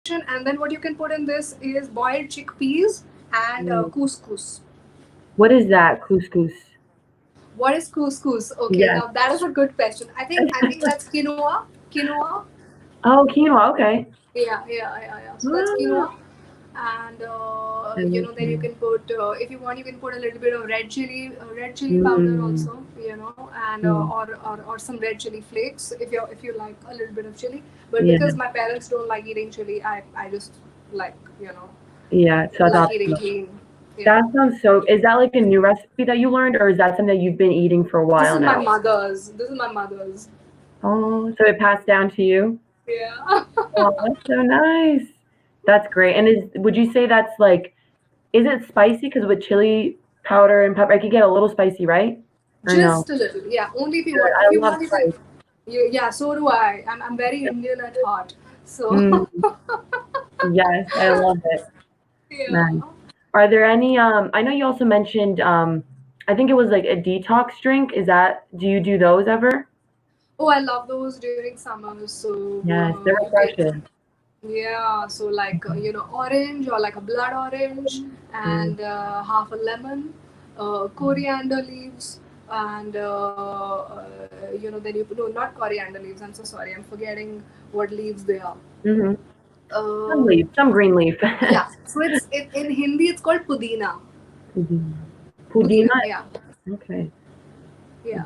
And then what you can put in this is boiled chickpeas and Mm. couscous. What is that? Couscous. What is couscous? Okay, Yes. now that is a good question. I think that's quinoa. Quinoa. Oh, quinoa. Okay. Yeah. So that's Ah, quinoa, and I love then you quinoa. can put, if you want, you can put a little bit of red chili powder Mm. also, and Mm. or some red chili flakes if you like a little bit of chili. But Yeah. because my parents don't like eating chili, I just like Yeah. So that's like eating optional. clean. Yeah. That sounds so. Is that like a new recipe that you learned, or is that something that you've been eating for a This while is my now? mother's. This is my mother's. Oh, so it passed down to you? Yeah. Oh, that's so nice. That's great. And would you say that's like, is it spicy? Because with chili powder and pepper, it could get a little spicy, right? Or no? Just a little. Yeah. Only if you Good. want. If I you love want, you can. spice. Yeah. So do I. I'm very Indian at heart. So. Mm, yes, I love it. Yeah. Nice. Are there any, I know you also mentioned, I think it was like a detox drink. Do you do those ever? Oh, I love those during summers. So Yes, they're you take, refreshing. yeah. So like orange or like a blood orange Mm, and half a lemon, coriander leaves, and then you no, not coriander leaves. I'm so sorry. I'm forgetting what leaves they are. mm-hmm. Some Uh, leaf, some green leaf. yeah. So it's in Hindi it's called pudina. Pudina. Pudina. Pudina? Yeah. Okay. Yeah.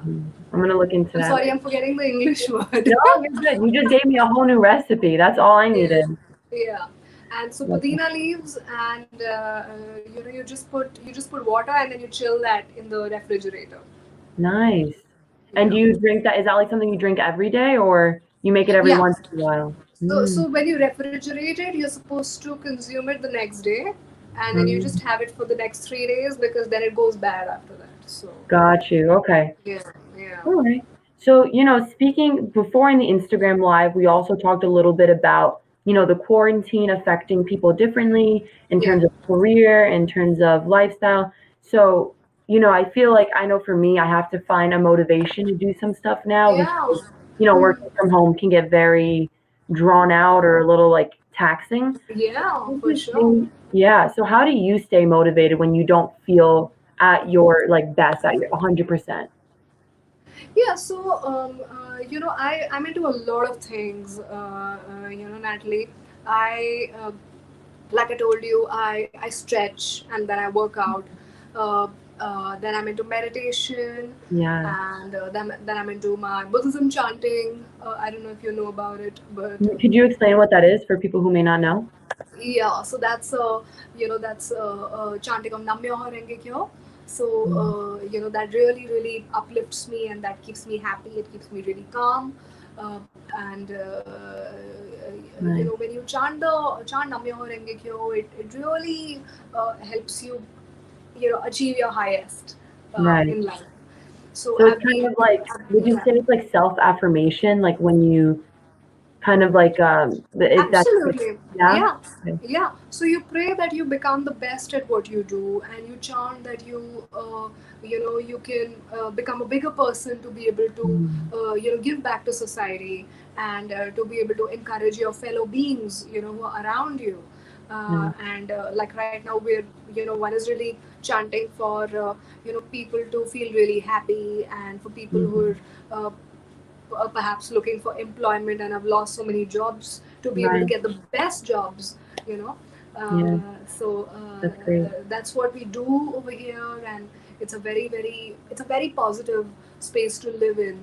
I'm gonna look into I'm that. sorry. I'm forgetting the English word. No, you're good. You just gave me a whole new recipe. That's all I Yeah, needed. yeah. And so Okay. pudina leaves, and you just put water, and then you chill that in the refrigerator. Nice. And do Yeah, you drink that? Is that like something you drink every day or you make it every yeah. once in a while? So when you refrigerate it, you're supposed to consume it the next day, and then you Mm. just have it for the next 3 days because then it goes bad after that. So Got you. Okay. yeah, yeah, All right. So, speaking before in the Instagram live, we also talked a little bit about, the quarantine affecting people differently in yeah, terms of career, in terms of lifestyle. So, I feel like I know for me, I have to find a motivation to do some stuff now yeah. because, Hmm. working from home can get very drawn out or a little like taxing. Yeah, What do for you sure. think- Yeah. So how do you stay motivated when you don't feel at your like best, at your 100%? Yeah, so I'm into a lot of things. Natalie, I like I told you, I stretch and then I work out. Uh, then I'm into meditation, Yeah. and then I'm into my Buddhism chanting. I don't know if you know about it, but Could you explain what that is for people who may not know? yeah, so that's chanting of Namyoho Renge Kyo. So Mm, that really really uplifts me, and that keeps me happy. It keeps me really calm. And nice. when you chant Namyoho Renge Kyo, it really helps you achieve your highest Right. in life. So So it's kind of like, would you yeah. say it's like self-affirmation, like when you kind of like, if that's like, Absolutely. yeah? Yeah. Okay. Yeah. So you pray that you become the best at what you do, and you chant that you can become a bigger person to be able to, Mm, give back to society, and to be able to encourage your fellow beings, who are around you. nice. And like right now, one is really chanting for, people to feel really happy, and for people who Mhm. are perhaps looking for employment and have lost so many jobs to be able to Right. get the best jobs, you know. Yeah, So that's great. that's what we do over here, and it's a very positive space to live in.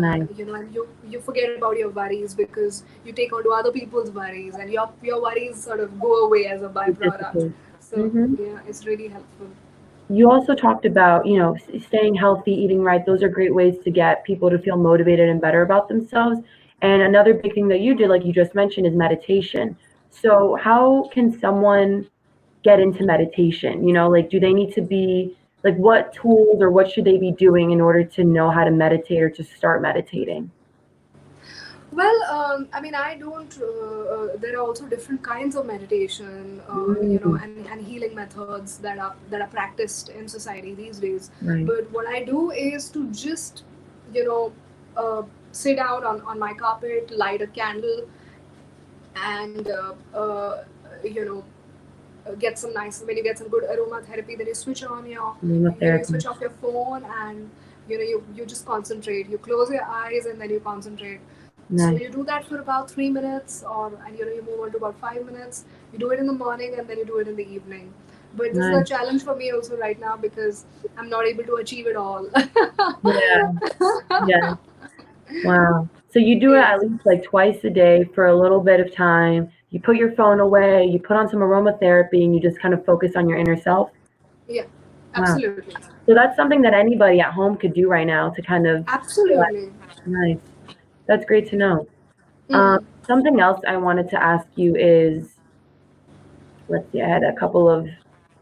Nice. And you forget about your worries because you take on to other people's worries, and your worries sort of go away as a It byproduct. dissipates. So Hmm. yeah, it's really helpful. You also talked about, staying healthy, eating right. Those are great ways to get people to feel motivated and better about themselves. And another big thing that you did, like you just mentioned, is meditation. So, how can someone get into meditation? Like, do they need to be like, what tools or what should they be doing in order to know how to meditate or to start meditating? Well, I mean, I don't. There are also different kinds of meditation, Mm, and healing methods that are practiced in society these days. right. But what I do is to just, you know, sit down on my carpet, light a candle, and you know get some nice, when you get some good aromatherapy, then you switch on your, you Aromatherapy. switch off your phone, and you just concentrate, you close your eyes and then you concentrate. So you Nice. do that for about 3 minutes, or and you move on to about 5 minutes. You do it in the morning and then you do it in the evening. But this is a Nice. challenge for me also right now because I'm not able to achieve it all. Yeah. Yeah. Wow. So you do it Yeah, at least like twice a day for a little bit of time. You put your phone away, you put on some aromatherapy, and you just kind of focus on your inner self. yeah, Wow. absolutely, So that's something that anybody at home could do right now to kind of relax. absolutely. Nice. That's great to know. Hmm. Something else I wanted to ask you is, let's see, I had a couple of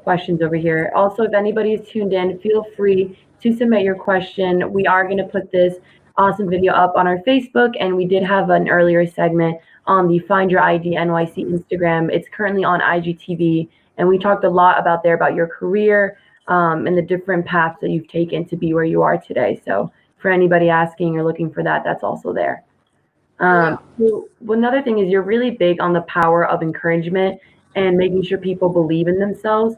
questions over here. Also, if anybody is tuned in, feel free to submit your question. We are going to put this awesome video up on our Facebook, and we did have an earlier segment on the Find Your ID NYC Instagram. It's currently on IGTV, and we talked a lot about there about your career and the different paths that you've taken to be where you are today. So, for anybody asking or looking for that, that's also there. Yeah. So another thing is you're really big on the power of encouragement and making sure people believe in themselves.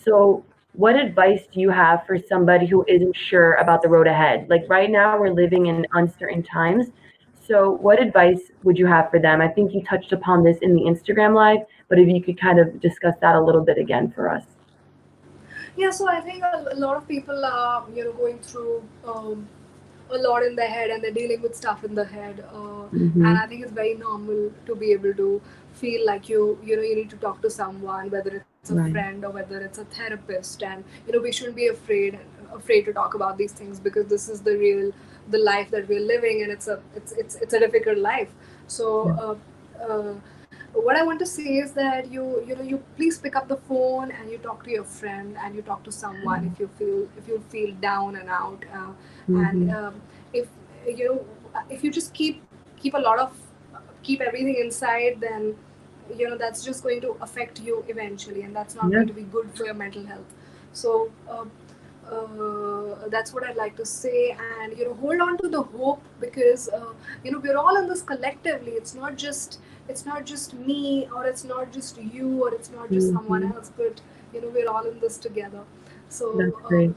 So what advice do you have for somebody who isn't sure about the road ahead? Like right now, we're living in uncertain times. So what advice would you have for them? I think you touched upon this in the Instagram live, but if you could kind of discuss that a little bit again for us. Yeah, so I think a lot of people are, going through a lot in their head, and they're dealing with stuff in the head. And Mm-hmm. I think it's very normal to be able to feel like you need to talk to someone, whether it's a Right. friend or whether it's a therapist. And we shouldn't be afraid to talk about these things, because this is the life that we're living, and it's a difficult life. Yeah. So. What I want to say is that you please pick up the phone and you talk to your friend, and you talk to someone if you feel down and out, and Mm-hmm. if if you just keep a lot of keep everything inside, then that's just going to affect you eventually, and that's not Yeah. going to be good for your mental health. So that's what I'd like to say, and hold on to the hope, because we're all in this collectively. It's not just me, or it's not just you, or it's not just someone Mm-hmm. else, but we're all in this together. That's So great.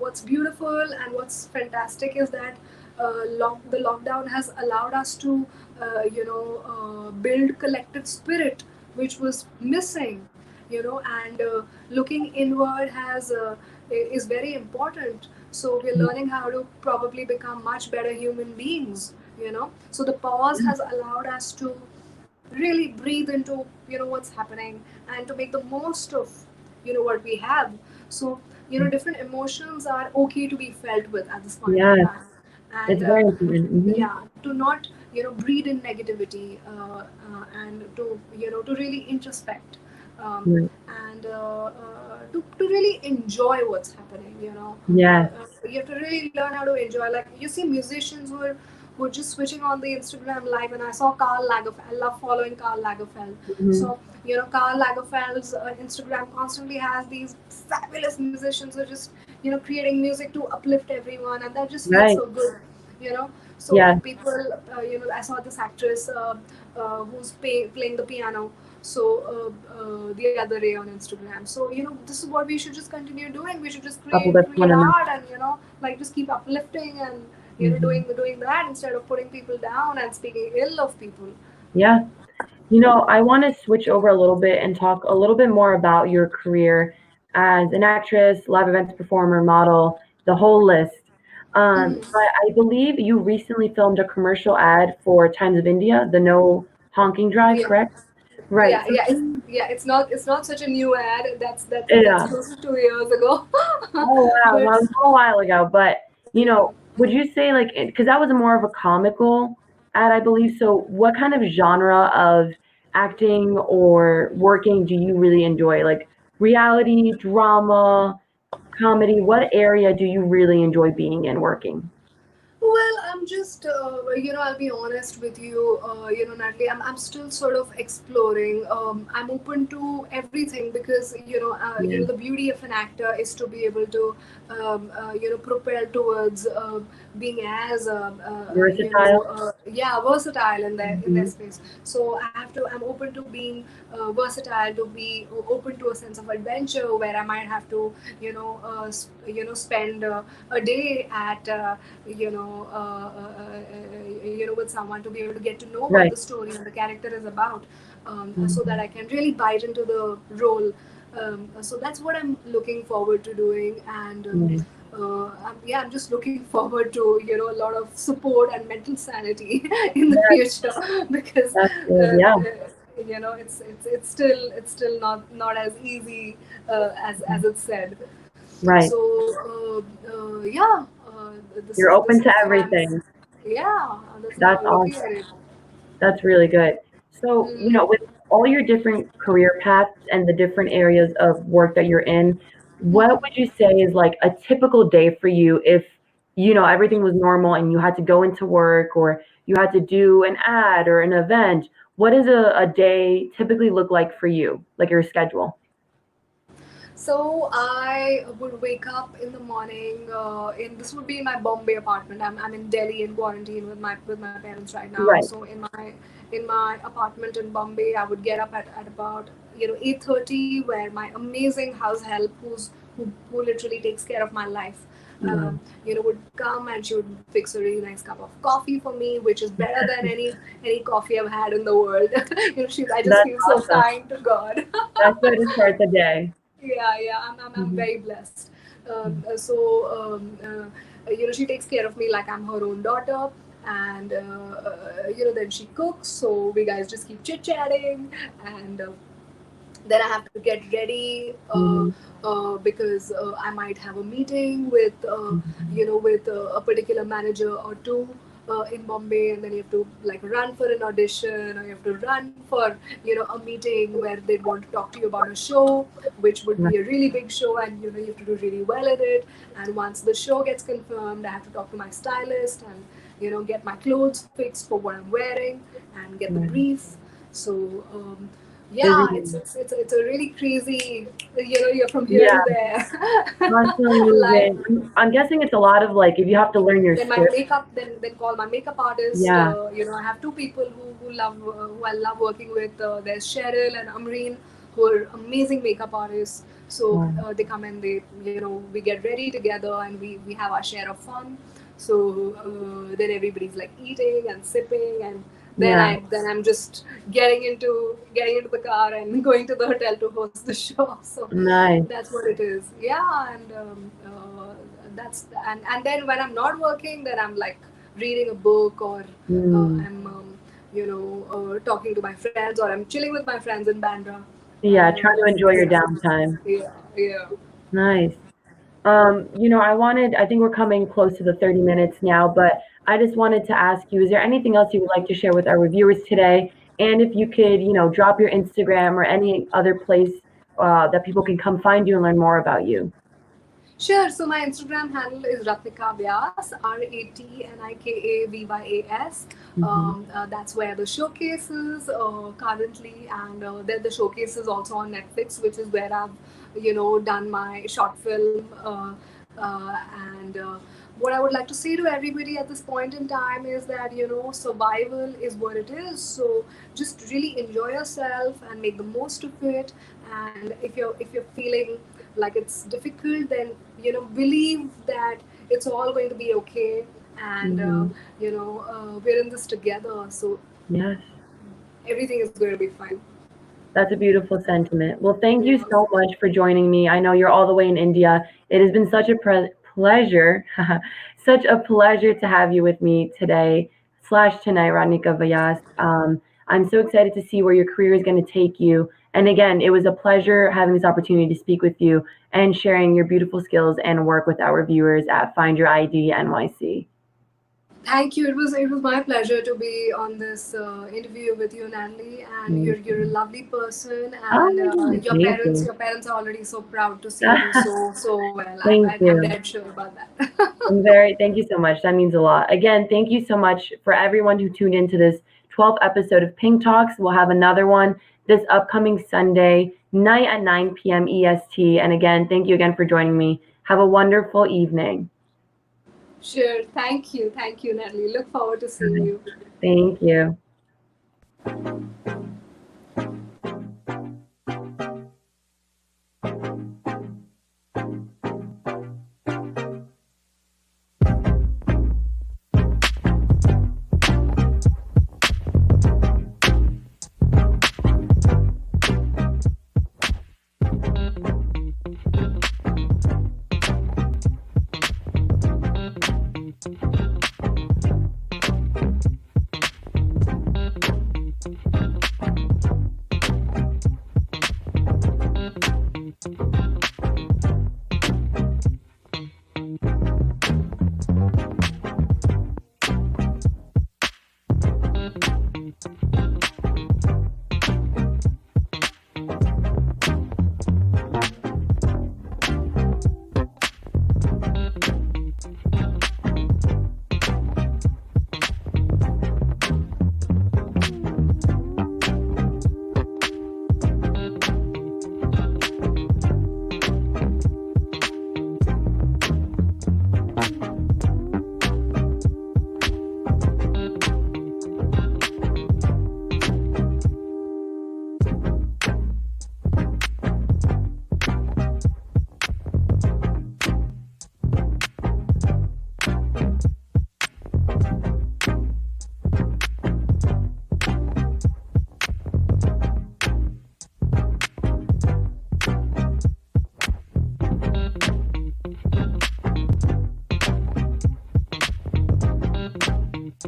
what's beautiful and what's fantastic is that the lockdown has allowed us to build collective spirit, which was missing. And looking inward is very important. So we're learning how to probably become much better human beings. So the pause Yeah. has allowed us to really breathe into what's happening, and to make the most of what we have. So different emotions are okay to be felt with at this point of Yes. time. And It's very important. Mm-hmm. yeah, to not breed in negativity, and to really introspect, um, Right. and to really enjoy what's happening. Yes. You have to really learn how to enjoy. Like, you see musicians who are just switching on the Instagram live, and I saw Karl Lagerfeld. I love following Karl Lagerfeld. Mhm. So Karl Lagerfeld's Instagram constantly has these fabulous musicians who are just creating music to uplift everyone, and that just feels Right. so good. you know so Yes. people, I saw this actress who's playing the piano, so the other day on Instagram. So this is what we should just continue doing. We should just Uplift create one another. art, and like, just keep uplifting, and Mhm. doing that, instead of putting people down and speaking ill of people. Yeah. I want to switch over a little bit and talk a little bit more about your career as an actress, live events performer, model, the whole list. But Mm. I believe you recently filmed a commercial ad for Times of India, the no honking drive, Yeah, correct? Right. So, it's not such a new ad. That's yeah. close to 2 years ago. Oh wow, But well, it was a while ago, but yeah. would you say like because that was more of a comical ad, I believe. So, what kind of genre of acting or working do you really enjoy? Like reality, drama, comedy? What area do you really enjoy being in working? Well, I'm just, I'll be honest with you, Natalie, I'm still sort of exploring. I'm open to everything, because, Yeah, the beauty of an actor is to be able to, propel towards being as, versatile. yeah, versatile in their Hmm. space. So I'm open to being versatile, to be open to a sense of adventure where I might have to spend a day at with someone to be able to get to know what the Right. story and the character is about, so that Hmm. I can really bite into the role. So that's what I'm looking forward to doing. And Nice. yeah, I'm just looking forward to a lot of support and mental sanity in the Yes, future because that's good. Yeah. it's still not as easy as it's said. Right. So yeah, this You're is open this to is how I'm. everything. Yeah, this is how That's I'm looking awesome. at it. That's really good. So, Mm. with all your different career paths and the different areas of work that you're in, what Mhm. would you say is like a typical day for you if, everything was normal and you had to go into work or you had to do an ad or an event? What does a day typically look like for you, like your schedule? So I would wake up in the morning. In This would be my Bombay apartment. I'm in Delhi in quarantine with my parents right now. Right. So in my apartment in Bombay, I would get up at about 8:30, where my amazing house help, who literally takes care of my life, Wow. would come, and she would fix a really nice cup of coffee for me, which is better than any coffee I've had in the world. I just That's feel so awesome. kind to God. That's way to start the day. Yeah, I'm Mhm. very blessed. So she takes care of me like I'm her own daughter. And then she cooks, so we guys just keep chit chatting. And then I have to get ready, Mhm. because I might have a meeting with a particular manager or two in Bombay, and then you have to like run for an audition, or you have to run for a meeting where they'd want to talk to you about a show, which would Right. be a really big show, and you have to do really well at it. And once the show gets confirmed, I have to talk to my stylist and get my clothes fixed for what I'm wearing and get the Right. brief. So Busy yeah, day. it's a really crazy. You're from here to Yeah. there. Constantly Like, moving. I'm guessing it's a lot of like if you have to learn your then my script. makeup, then call my makeup artist. Yeah. I have two people who I love working with. There's Cheryl and Amreen, who are amazing makeup artists. So Wow. they come and we get ready together, and we have our share of fun. So then everybody's like eating and sipping, and Yeah. then I'm just getting into the car and going to the hotel to host the show. So Nice. that's what it is. Yeah, and then when I'm not working, then I'm like reading a book, or Mm. I'm talking to my friends, or I'm chilling with my friends in Bandra. Yeah, And trying to enjoy your downtime. yeah, yeah. Nice. I think we're coming close to the 30 minutes now, but I just wanted to ask you, is there anything else you would like to share with our reviewers today? And if you could, drop your Instagram or any other place that people can come find you and learn more about you. Sure. So my Instagram handle is Ratnika Vyas, RATNIKAVYAS. Hmm. That's where the showcase is currently, and then the showcase is also on Netflix, which is where I've done my short film. And what I would like to say to everybody at this point in time is that survival is what it is. So just really enjoy yourself and make the most of it. And if you're feeling like it's difficult, then believe that it's all going to be okay. And Hmm. we're in this together, so Yes. everything is going to be fine. That's a beautiful sentiment. Well, thank you Yeah. so much for joining me. I know you're all the way in India. It has been such a pleasure, such a pleasure to have you with me today slash tonight, Radnika Vyas. I'm so excited to see where your career is going to take you. And again, it was a pleasure having this opportunity to speak with you and sharing your beautiful skills and work with our viewers at Find Your ID NYC. Thank you. It was my pleasure to be on this interview with you, Natalie. And you're a Amazing. lovely person, Oh and my goodness, your thank parents you. your parents are already so proud to see you so well. Thank I'm you. dead sure about that. Thank you so much. That means a lot. Again, thank you so much for everyone who tuned into this 12th episode of Pink Talks. We'll have another one this upcoming Sunday night at 9 p.m. EST. And again, thank you again for joining me. Have a wonderful evening. Sure. Thank you. Thank you, Natalie. Look forward to seeing Bye. you. Thank you.